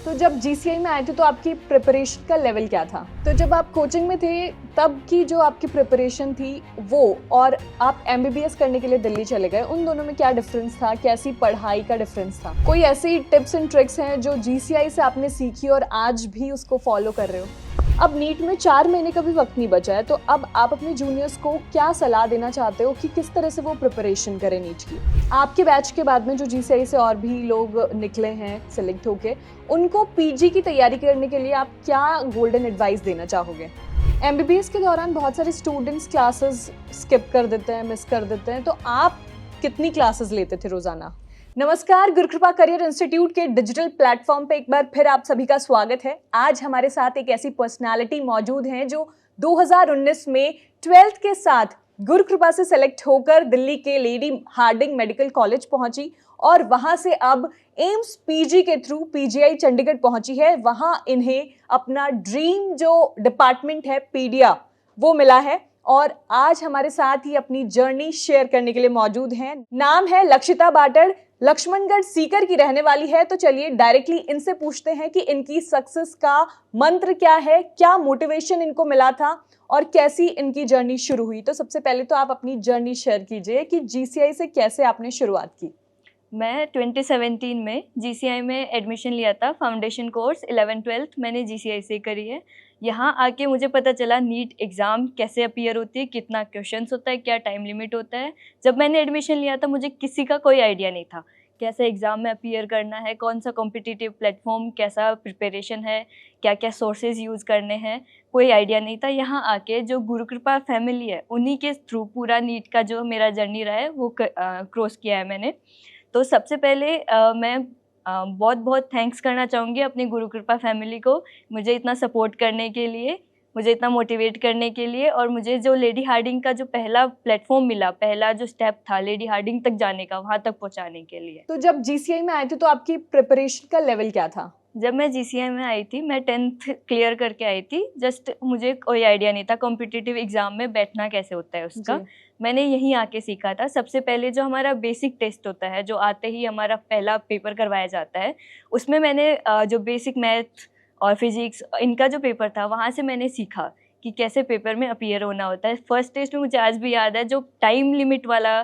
तो जब जीसीआई में आए थे तो आपकी प्रिपरेशन का लेवल क्या था? तो जब आप कोचिंग में थे तब की जो आपकी प्रिपरेशन थी वो, और आप एमबीबीएस करने के लिए दिल्ली चले गए, उन दोनों में क्या डिफरेंस था? कैसी पढ़ाई का डिफरेंस था? कोई ऐसी टिप्स एंड ट्रिक्स हैं जो जीसीआई से आपने सीखी और आज भी उसको फॉलो कर रहे हो? अब नीट में 4 महीने का भी वक्त नहीं बचा है, तो अब आप अपने जूनियर्स को क्या सलाह देना चाहते हो कि किस तरह से वो प्रिपरेशन करें नीट की? आपके बैच के बाद में जो जीसीआई से और भी लोग निकले हैं सिलेक्ट होके, उनको पीजी की तैयारी करने के लिए आप क्या गोल्डन एडवाइस देना चाहोगे? एमबीबीएस के दौरान बहुत सारे स्टूडेंट्स क्लासेस स्किप कर देते हैं, मिस कर देते हैं, तो आप कितनी क्लासेस लेते थे रोजाना? नमस्कार, गुरुकृपा करियर इंस्टीट्यूट के डिजिटल प्लेटफॉर्म पे एक बार फिर आप सभी का स्वागत है। आज हमारे साथ एक ऐसी पर्सनालिटी मौजूद है जो 2019 में 12th के साथ गुरुकृपा से सेलेक्ट होकर दिल्ली के लेडी हार्डिंग मेडिकल कॉलेज पहुंची और वहां से अब एम्स पीजी के थ्रू पीजीआई चंडीगढ़ पहुंची है। वहां इन्हें अपना ड्रीम जो डिपार्टमेंट है पीडिया वो मिला है और आज हमारे साथ ही अपनी जर्नी शेयर करने के लिए मौजूद हैं। नाम है लक्षिता बाटड़, लक्ष्मणगढ़ सीकर की रहने वाली है। तो चलिए डायरेक्टली इनसे पूछते हैं कि इनकी सक्सेस का मंत्र क्या है, क्या मोटिवेशन इनको मिला था और कैसी इनकी जर्नी शुरू हुई। तो सबसे पहले तो आप अपनी जर्नी शेयर कीजिए कि जीसीआई से कैसे आपने शुरुआत की। मैं 2017 में जीसीआई में एडमिशन लिया था। फाउंडेशन कोर्स 11-12 मैंने जीसीआई से करी है। यहाँ आके मुझे पता चला नीट एग्ज़ाम कैसे अपीयर होती है, कितना क्वेश्चंस होता है, क्या टाइम लिमिट होता है। जब मैंने एडमिशन लिया था मुझे किसी का कोई आइडिया नहीं था कैसे एग्ज़ाम में अपीयर करना है, कौन सा कॉम्पिटिटिव प्लेटफॉर्म, कैसा प्रिपरेशन है, क्या क्या सोर्सेज यूज़ करने हैं, कोई आइडिया नहीं था। यहाँ आके जो गुरुकृपा फैमिली है उन्हीं के थ्रू पूरा नीट का जो मेरा जर्नी रहा है वो क्रॉस किया है मैंने। तो सबसे पहले मैं बहुत बहुत थैंक्स करना चाहूँगी अपनी गुरुकृपा फैमिली को, मुझे इतना सपोर्ट करने के लिए, मुझे इतना मोटिवेट करने के लिए, और मुझे जो लेडी हार्डिंग का जो पहला प्लेटफॉर्म मिला, पहला जो स्टेप था लेडी हार्डिंग तक जाने का, वहाँ तक पहुँचाने के लिए। तो जब जीसीआई में आए थे तो आपकी प्रिपरेशन का लेवल क्या था? जब मैं जीसीआई में आई थी मैं 10th क्लियर करके आई थी। जस्ट मुझे कोई आइडिया नहीं था कॉम्पिटिटिव एग्ज़ाम में बैठना कैसे होता है उसका। मैंने यहीं आके सीखा था। सबसे पहले जो हमारा बेसिक टेस्ट होता है, जो आते ही हमारा पहला पेपर करवाया जाता है, उसमें मैंने जो बेसिक मैथ और फिजिक्स इनका जो पेपर था वहाँ से मैंने सीखा कि कैसे पेपर में अपीयर होना होता है। फर्स्ट टेस्ट में मुझे आज भी याद है, जो टाइम लिमिट वाला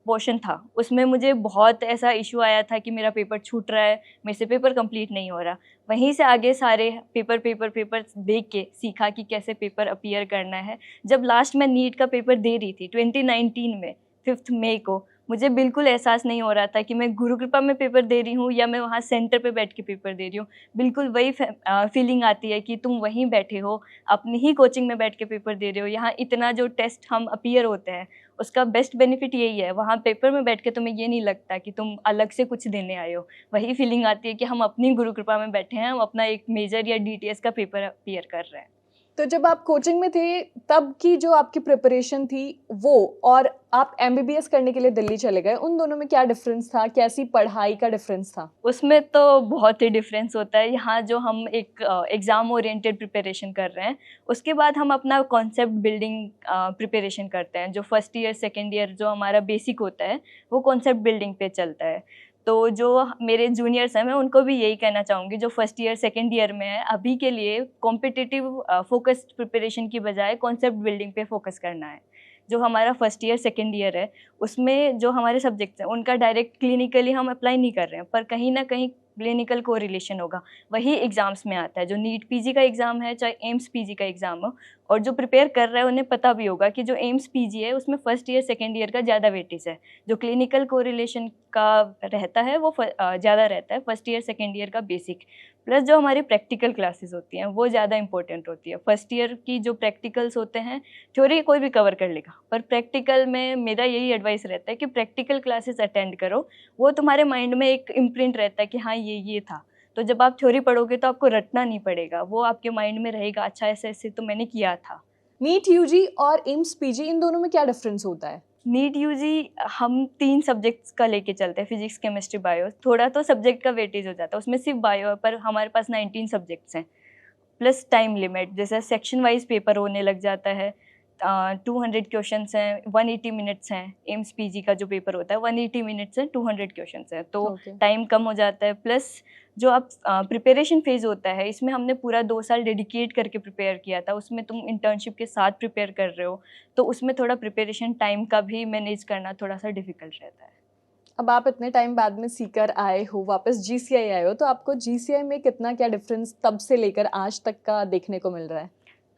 पोर्शन था उसमें मुझे बहुत ऐसा इशू आया था कि मेरा पेपर छूट रहा है, मेरे से पेपर कंप्लीट नहीं हो रहा। वहीं से आगे सारे पेपर देख के सीखा कि कैसे पेपर अपीयर करना है। जब लास्ट मैं नीट का पेपर दे रही थी 2019 में 5 मई को, मुझे बिल्कुल एहसास नहीं हो रहा था कि मैं गुरुकृपा में पेपर दे रही हूँ या मैं वहाँ सेंटर पे बैठ के पेपर दे रही हूँ। बिल्कुल वही फीलिंग आती है कि तुम वहीं बैठे हो, अपनी ही कोचिंग में बैठ के पेपर दे रहे हो। यहाँ इतना जो टेस्ट हम अपीयर होते हैं उसका बेस्ट बेनिफिट यही है, वहाँ पेपर में बैठ के तुम्हें ये नहीं लगता कि तुम अलग से कुछ देने आए हो। वही फीलिंग आती है कि हम अपनी गुरुकृपा में बैठे हैं, हम अपना एक मेजर या डीटीएस का पेपर अपीयर कर रहे हैं। तो जब आप कोचिंग में थे तब की जो आपकी प्रिपरेशन थी वो, और आप एमबीबीएस करने के लिए दिल्ली चले गए, उन दोनों में क्या डिफरेंस था? कैसी पढ़ाई का डिफरेंस था? उसमें तो बहुत ही डिफरेंस होता है। यहाँ जो हम एक एग्ज़ाम ओरिएंटेड प्रिपरेशन कर रहे हैं, उसके बाद हम अपना कॉन्सेप्ट बिल्डिंग प्रिपरेशन करते हैं। जो फर्स्ट ईयर सेकेंड ईयर जो हमारा बेसिक होता है वो कॉन्सेप्ट बिल्डिंग पे चलता है। तो जो मेरे जूनियर्स हैं मैं उनको भी यही कहना चाहूँगी, जो फर्स्ट ईयर सेकेंड ईयर में है, अभी के लिए कॉम्पिटिटिव फोकस्ड प्रिपरेशन की बजाय कॉन्सेप्ट बिल्डिंग पे फोकस करना है। जो हमारा फर्स्ट ईयर सेकेंड ईयर है उसमें जो हमारे सब्जेक्ट्स हैं उनका डायरेक्ट क्लिनिकली हम अप्लाई नहीं कर रहे हैं, पर कहीं ना कहीं क्लिनिकल कोरिलेशन होगा, वही एग्ज़ाम्स में आता है। जो नीट पीजी का एग्ज़ाम है, चाहे एम्स पीजी का एग्ज़ाम हो, और जो प्रिपेयर कर रहा है उन्हें पता भी होगा कि जो एम्स पीजी है उसमें फर्स्ट ईयर सेकेंड ईयर का ज़्यादा वेटेज है। जो क्लिनिकल कोरिलेशन का रहता है वो ज़्यादा रहता है फर्स्ट ईयर सेकेंड ईयर का बेसिक। प्लस जो हमारी प्रैक्टिकल क्लासेस होती हैं वो ज़्यादा इंपॉर्टेंट होती है। फर्स्ट ईयर की जो प्रैक्टिकल्स होते हैं, थ्योरी कोई भी कवर कर लेगा, पर प्रैक्टिकल में मेरा यही एडवाइस रहता है कि प्रैक्टिकल क्लासेस अटेंड करो। वो तुम्हारे माइंड में एक इम्प्रिंट रहता है कि हाँ ये था। तो जब आप थ्योरी पढ़ोगे तो आपको रटना नहीं पड़ेगा, वो आपके माइंड में रहेगा, अच्छा ऐसे ऐसे तो मैंने किया था। नीट यूजी और एम्स पीजी, इन दोनों में क्या डिफरेंस होता है? नीट यूजी हम 3 सब्जेक्ट्स का लेके चलते हैं, फिजिक्स केमिस्ट्री बायो। थोड़ा तो सब्जेक्ट का वेटेज हो जाता है, उसमें सिर्फ बायो है, पर हमारे पास 19 सब्जेक्ट्स हैं। प्लस टाइम लिमिट, जैसे सेक्शन वाइज पेपर होने लग जाता है। 200 क्वेश्चंस हैं, 180 मिनट्स हैं। एम्स पीजी का जो पेपर होता है 180 मिनट्स हैं, 200 क्वेश्चंस हैं, तो टाइम कम हो जाता है। प्लस जो आप प्रिपरेशन फेज़ होता है, इसमें हमने पूरा 2 साल डेडिकेट करके प्रिपेयर किया था, उसमें तुम इंटर्नशिप के साथ प्रिपेयर कर रहे हो, तो उसमें थोड़ा प्रिपरेशन टाइम का भी मैनेज करना थोड़ा-सा डिफ़िकल्ट रहता है। अब आप इतने टाइम बाद में सीकर आए हो, वापस जीसीआई आए हो, तो आपको जीसीआई में कितना क्या डिफरेंस तब से लेकर आज तक का देखने को मिल रहा है?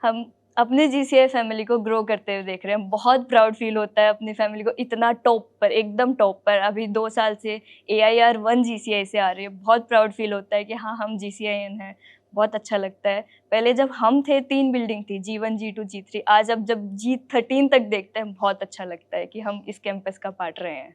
हम अपने जीसीआई फैमिली को ग्रो करते हुए देख रहे हैं। बहुत प्राउड फील होता है अपनी फैमिली को इतना टॉप पर, एकदम टॉप पर, अभी 2 साल से AIR 1 जीसीआई से आ रही है। बहुत प्राउड फील होता है कि हाँ, हम जीसीआईएन हैं। बहुत अच्छा लगता है। पहले जब हम थे 3 बिल्डिंग थी, G1, G2, G3। आज अब जब G13 तक देखते हैं, बहुत अच्छा लगता है कि हम इस कैंपस का पार्ट रहे हैं।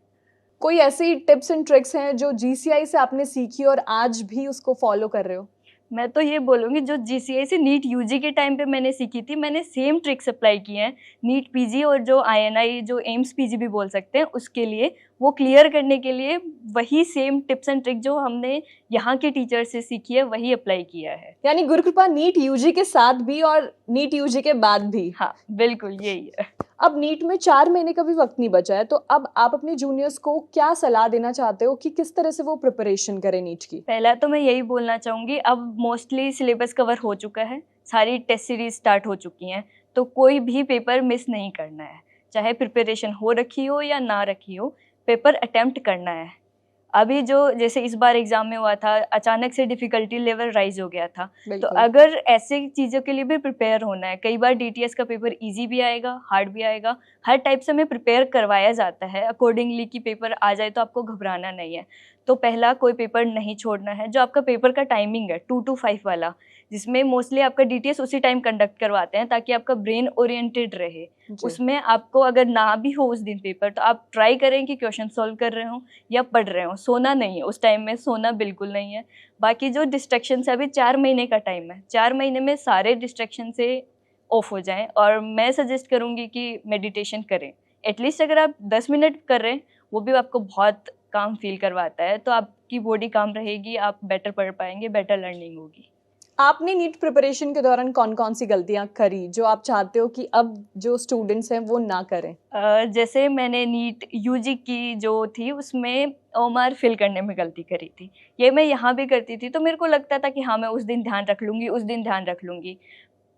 कोई ऐसी टिप्स एंड ट्रिक्स हैं जो जीसीआई से आपने सीखी और आज भी उसको फॉलो कर रहे हो? मैं तो ये बोलूँगी जो जीसीआई से नीट यूजी के टाइम पे मैंने सीखी थी, मैंने सेम ट्रिक्स अप्लाई की हैं नीट पीजी और जो आईएनआई जो एम्स पीजी भी बोल सकते हैं उसके लिए, वो क्लियर करने के लिए वही सेम टिप्स एंड ट्रिक जो हमने यहाँ के टीचर से सीखी है वही अप्लाई किया है। यानी गुरुकृपा नीट यूजी के साथ भी और नीट यूजी के बाद भी। हाँ, बिल्कुल यही है। अब नीट में 4 महीने का भी वक्त नहीं बचा है, तो अब आप अपने जूनियर्स को क्या सलाह देना चाहते हो कि किस तरह से वो प्रिपरेशन करें नीट की? पहला तो मैं यही बोलना चाहूँगी, अब मोस्टली सिलेबस कवर हो चुका है, सारी टेस्ट सीरीज स्टार्ट हो चुकी हैं, तो कोई भी पेपर मिस नहीं करना है। चाहे प्रिपरेशन हो रखी हो या ना रखी हो, पेपर अटेम्प्ट करना है। अभी जो जैसे इस बार एग्ज़ाम में हुआ था, अचानक से डिफ़िकल्टी लेवल राइज़ हो गया था। तो बिल्कुल। अगर ऐसे चीज़ों के लिए भी प्रिपेयर होना है, कई बार डीटीएस का पेपर ईज़ी भी आएगा, हार्ड भी आएगा, हर टाइप से हमें प्रिपेयर करवाया जाता है अकॉर्डिंगली कि पेपर आ जाए तो आपको घबराना नहीं है। तो पहला कोई पेपर नहीं छोड़ना है, जो आपका पेपर का टाइमिंग है 2 to 5 वाला, जिसमें मोस्टली आपका डीटीएस उसी टाइम कंडक्ट करवाते हैं ताकि आपका ब्रेन ओरिएंटेड रहे। जी। उसमें आपको अगर ना भी हो उस दिन पेपर, तो आप ट्राई करें कि क्वेश्चन सॉल्व कर रहे हों या पढ़ रहे हों। सोना नहीं है उस टाइम में, सोना बिल्कुल नहीं है। बाकी जो डिस्ट्रैक्शन है, अभी 4 महीने का टाइम है, 4 महीने में सारे डिस्ट्रैक्शन से ऑफ हो जाएँ और मैं सजेस्ट करूँगी कि मेडिटेशन करें। एटलीस्ट अगर आप 10 मिनट कर रहे हैं, वो भी आपको बहुत काम फील करवाता है, तो आपकी बॉडी काम रहेगी, आप बेटर पढ़ पाएँगे, बेटर लर्निंग होगी। आपने नीट प्रिपरेशन के दौरान कौन-कौन सी गलतियाँ करी जो आप चाहते हो कि अब जो स्टूडेंट्स हैं वो ना करें? जैसे मैंने नीट यूजी की जो थी उसमें ओएमआर फिल करने में गलती करी थी। ये मैं यहाँ भी करती थी, तो मेरे को लगता था कि हाँ, मैं उस दिन ध्यान रख लूँगी, उस दिन ध्यान रख लूँगी।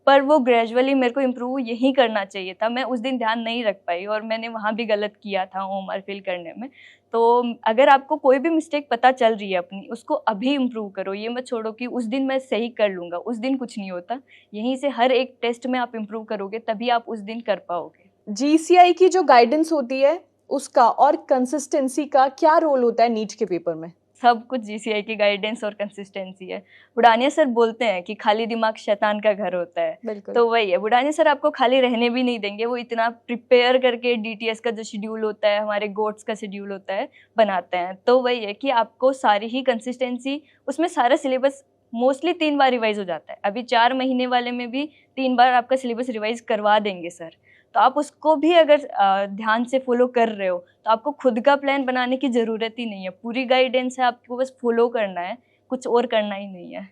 पर वो ग्रेजुअली मेरे को इम्प्रूव यही करना चाहिए था, मैं उस दिन ध्यान नहीं रख पाई और मैंने वहाँ भी गलत किया था ओएमआर फिल करने में। तो अगर आपको कोई भी मिस्टेक पता चल रही है अपनी, उसको अभी इम्प्रूव करो, ये मत छोड़ो कि उस दिन मैं सही कर लूँगा, उस दिन कुछ नहीं होता। यहीं से हर एक टेस्ट में आप इम्प्रूव करोगे, तभी आप उस दिन कर पाओगे। जीसीआई की जो गाइडेंस होती है उसका और कंसिस्टेंसी का क्या रोल होता है नीट के पेपर में? सब कुछ जीसीआई की गाइडेंस और कंसिस्टेंसी है। बुढ़ानिया सर बोलते हैं कि खाली दिमाग शैतान का घर होता है, बिल्कुल। तो वही है। बुढ़ानिया सर आपको खाली रहने भी नहीं देंगे, वो इतना प्रिपेयर करके डीटीएस का जो शेड्यूल होता है, हमारे गोट्स का शेड्यूल होता है, बनाते हैं। तो वही है कि आपको सारी ही कंसिस्टेंसी, उसमें सारा सिलेबस मोस्टली 3 बार रिवाइज़ हो जाता है। अभी 4 महीने वाले में भी 3 बार आपका सिलेबस रिवाइज़ करवा देंगे सर। तो आप उसको भी अगर ध्यान से फॉलो कर रहे हो, तो आपको खुद का प्लान बनाने की ज़रूरत ही नहीं है। पूरी गाइडेंस है, आपको बस फॉलो करना है, कुछ और करना ही नहीं है।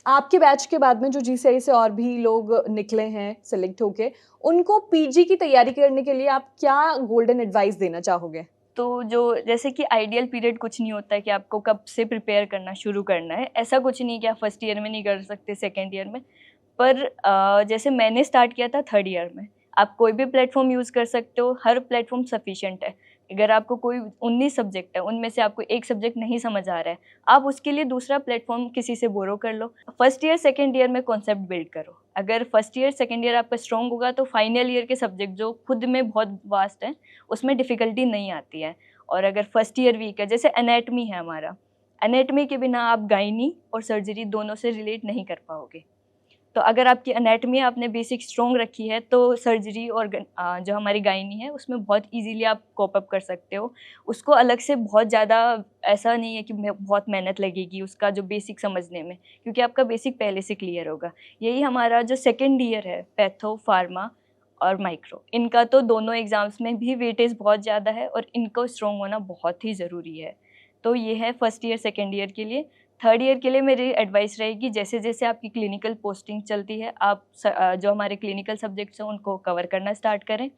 आपके बैच के बाद में जो जीसीआई से और भी लोग निकले हैं सेलेक्ट होके, उनको पीजी की तैयारी करने के लिए आप क्या गोल्डन एडवाइस देना चाहोगे? तो जो जैसे कि आइडियल पीरियड कुछ नहीं होता है कि आपको कब से प्रिपेयर करना शुरू करना है। ऐसा कुछ नहीं कि आप फर्स्ट ईयर में नहीं कर सकते, सेकंड ईयर में। पर जैसे मैंने स्टार्ट किया था थर्ड ईयर में। आप कोई भी प्लेटफॉर्म यूज़ कर सकते हो, हर प्लेटफॉर्म सफिशिएंट है। अगर आपको कोई 19 सब्जेक्ट है, उनमें से आपको एक सब्जेक्ट नहीं समझ आ रहा है, आप उसके लिए दूसरा प्लेटफॉर्म किसी से बोरो कर लो। फर्स्ट ईयर सेकंड ईयर में कॉन्सेप्ट बिल्ड करो। अगर फर्स्ट ईयर सेकंड ईयर आपका स्ट्रॉन्ग होगा, तो फाइनल ईयर के सब्जेक्ट जो खुद में बहुत वास्ट हैं, उसमें डिफ़िकल्टी नहीं आती है। और अगर फर्स्ट ईयर वीक है, जैसे एनाटमी है हमारा, एनाटमी के बिना आप गायनी और सर्जरी दोनों से रिलेट नहीं कर पाओगे। तो अगर आपकी एनाटमी आपने बेसिक स्ट्रॉन्ग रखी है, तो सर्जरी और जो हमारी गायनी है उसमें बहुत इजीली आप कोप अप कर सकते हो। उसको अलग से बहुत ज़्यादा ऐसा नहीं है कि बहुत मेहनत लगेगी उसका जो बेसिक समझने में, क्योंकि आपका बेसिक पहले से क्लियर होगा। यही हमारा जो सेकेंड ईयर है, पैथो, फार्मा और माइक्रो, इनका तो दोनों एग्ज़ाम्स में भी वेटेज बहुत ज़्यादा है और इनको स्ट्रॉन्ग होना बहुत ही ज़रूरी है। तो ये है फर्स्ट ईयर सेकेंड ईयर के लिए। थर्ड ईयर के लिए मेरी एडवाइस रहेगी, जैसे जैसे आपकी क्लिनिकल पोस्टिंग चलती है, आप जो हमारे क्लिनिकल सब्जेक्ट्स हैं उनको कवर करना स्टार्ट करें,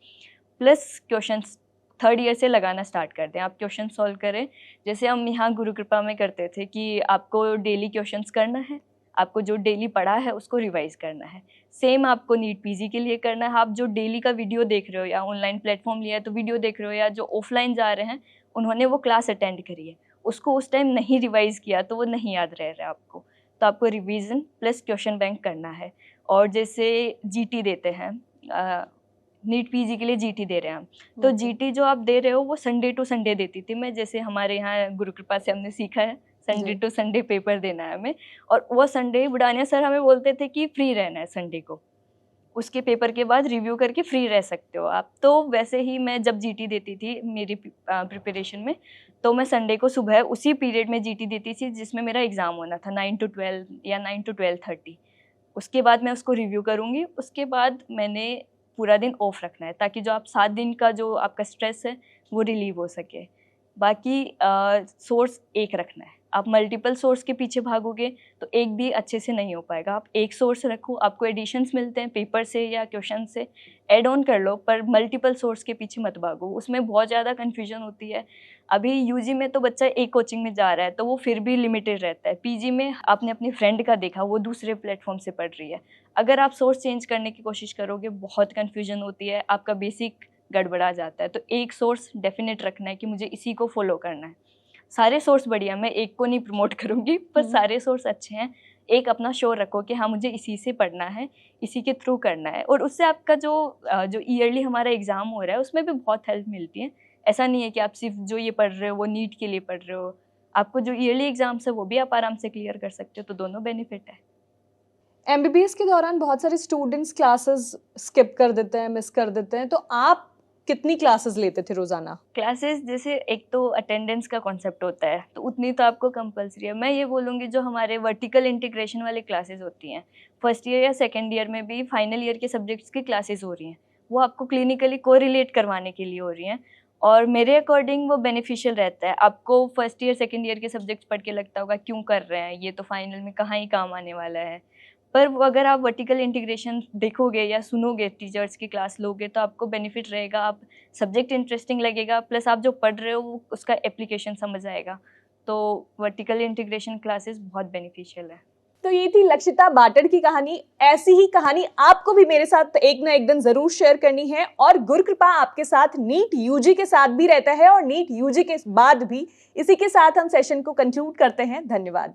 प्लस क्वेश्चंस थर्ड ईयर से लगाना स्टार्ट कर दें। आप क्वेश्चन सॉल्व करें, जैसे हम यहाँ गुरु कृपा में करते थे कि आपको डेली क्वेश्चंस करना है, आपको जो डेली पढ़ा है उसको रिवाइज करना है। सेम आपको नीट पीजी के लिए करना है। आप जो डेली का वीडियो देख रहे हो या ऑनलाइन प्लेटफॉर्म लिया है तो वीडियो देख रहे हो, या जो ऑफलाइन जा रहे हैं उन्होंने वो क्लास अटेंड करी है, उसको उस टाइम नहीं रिवाइज किया तो वो नहीं याद रह रहा है आपको, तो आपको रिवीजन प्लस क्वेश्चन बैंक करना है। और जैसे जीटी देते हैं, नीट पीजी के लिए जीटी दे रहे हैं हम, तो जीटी जो आप दे रहे हो वो संडे टू संडे देती थी मैं, जैसे हमारे यहाँ गुरु कृपा से हमने सीखा है संडे टू संडे पेपर देना है हमें। और वो संडे बुढ़ानिया सर हमें बोलते थे कि फ्री रहना है संडे को, उसके पेपर के बाद रिव्यू करके फ्री रह सकते हो आप। तो वैसे ही मैं जब जीटी देती थी मेरी प्रिपरेशन में, तो मैं संडे को सुबह उसी पीरियड में जीटी देती थी जिसमें मेरा एग्ज़ाम होना था 9 to 12 या 9 to 12:30। उसके बाद मैं उसको रिव्यू करूँगी, उसके बाद मैंने पूरा दिन ऑफ रखना है ताकि जो आप 7 दिन का जो आपका स्ट्रेस है वो रिलीव हो सके। बाकी सोर्स एक रखना है। आप मल्टीपल सोर्स के पीछे भागोगे तो एक भी अच्छे से नहीं हो पाएगा। आप एक सोर्स रखो, आपको एडिशंस मिलते हैं पेपर से या क्वेश्चन से, ऐड ऑन कर लो, पर मल्टीपल सोर्स के पीछे मत भागो, उसमें बहुत ज़्यादा कन्फ्यूजन होती है। अभी यूजी में तो बच्चा एक कोचिंग में जा रहा है तो वो फिर भी लिमिटेड रहता है। पीजी में आपने अपनी फ्रेंड का देखा, वो दूसरे प्लेटफॉर्म से पढ़ रही है, अगर आप सोर्स चेंज करने की कोशिश करोगे बहुत कन्फ्यूजन होती है, आपका बेसिक गड़बड़ा जाता है। तो एक सोर्स डेफिनेट रखना है कि मुझे इसी को फॉलो करना है। सारे सोर्स बढ़िया, मैं एक को नहीं प्रमोट करूँगी, पर सारे सोर्स अच्छे हैं। एक अपना श्योर रखो कि हाँ मुझे इसी से पढ़ना है, इसी के थ्रू करना है, और उससे आपका जो ईयरली हमारा एग्ज़ाम हो रहा है उसमें भी बहुत हेल्प मिलती है। ऐसा नहीं है कि आप सिर्फ जो ये पढ़ रहे हो वो नीट के लिए पढ़ रहे हो, आपको जो ईयरली एग्ज़ाम्स है वो भी आप आराम से क्लियर कर सकते हो, तो दोनों बेनिफिट है। एमबीबीएस के दौरान बहुत सारे स्टूडेंट्स क्लासेस स्किप कर देते हैं, मिस कर देते हैं, तो आप कितनी क्लासेस लेते थे रोजाना? क्लासेस जैसे एक तो अटेंडेंस का कॉन्सेप्ट होता है तो उतनी तो आपको कंपलसरी है। मैं ये बोलूँगी जो हमारे वर्टिकल इंटीग्रेशन वाले क्लासेस होती हैं, फर्स्ट ईयर या सेकेंड ईयर में भी फाइनल ईयर के सब्जेक्ट्स की क्लासेस हो रही हैं, वो आपको क्लिनिकली कोरिलेट करवाने के लिए हो रही हैं, और मेरे अकॉर्डिंग वो बेनिफिशियल रहता है। आपको फर्स्ट ईयर सेकेंड ईयर के सब्जेक्ट्स पढ़ के लगता होगा क्यों कर रहे हैं, ये तो फाइनल में कहाँ ही काम आने वाला है, पर वो अगर आप वर्टिकल इंटीग्रेशन देखोगे या सुनोगे, टीचर्स की क्लास लोगे, तो आपको बेनिफिट रहेगा। आप सब्जेक्ट इंटरेस्टिंग लगेगा, प्लस आप जो पढ़ रहे हो उसका एप्लीकेशन समझ आएगा। तो वर्टिकल इंटीग्रेशन क्लासेस बहुत बेनिफिशियल है। तो ये थी लक्षिता बाटड़ की कहानी। ऐसी ही कहानी आपको भी मेरे साथ एक ना एक दिन जरूर शेयर करनी है, और गुरु कृपा आपके साथ नीट यूजी के साथ भी रहता है और नीट यूजी के बाद भी। इसी के साथ हम सेशन को कंक्लूड करते हैं। धन्यवाद।